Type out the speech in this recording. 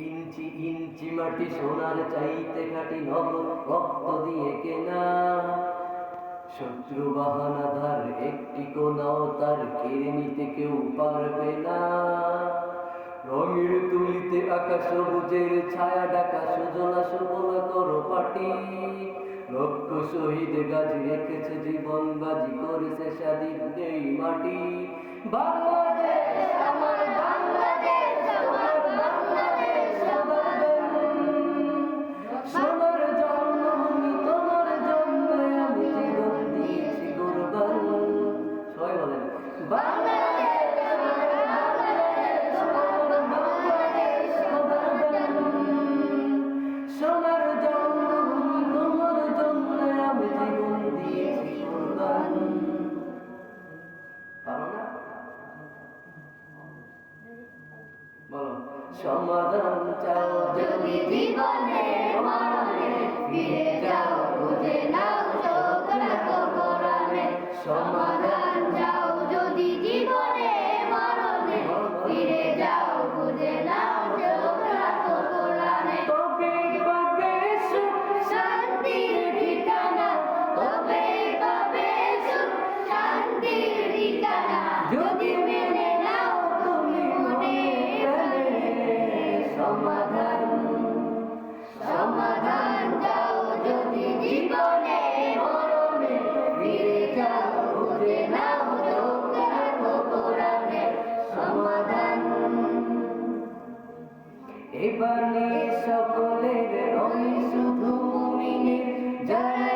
ইঞ্চি ইঞ্চি মাটি সোনার চাইতে খাটি নগদ রক্ত দিয়ে কেনা। শত্রু বাহানাধার একটি কোনাও তার কেড়ে নিতে কেউ পারবে না। রঙের তুলিতে আকাশ সবুজের ছায়া ঢাকা সুজলা সুফলা করো পাটি। লক্ষ শহীদ গাজী রেখেছে জীবন বাজি করেছে স্বাধীন এই মাটি। বাংলাদেশ আমার বাংলাদেশ আমার বাংলাদেশ আমার সোনার জন্মভূমি তোমার জন্মে আমি জীবন দিয়েছি কুরবান। সবাই বলেন বাংলাদেশ আমার বাংলাদেশ আমার বাংলাদেশ আমার সোনার জন্মভূমি তোমার জন্মে আমি জীবন দিয়েছি কুরবান। পারো না? বলো সমাধান চাও যদি জীবনে মরণে ফিরে যাও বুঝে নাও চোখ রাখো কোরআনে। সমাধান চাও যদি জীবনে মরণে ফিরে যাও বুঝে নাও চোখ রাখো কোরআনে। তবে পাবে সুখ শান্তির ঠিকানা তবে পাবে সুখ শান্তির ঠিকানা যদি মেনে নাও তুমি মনে প্রাণে। সমাধান সমাধান চাও যদি জীবনে মরণে ফিরে যাও বুঝে নাও চোখ রাখো কোরআনে। সমাধান এবারে সকলের নয় শুধু মুমিনের যারা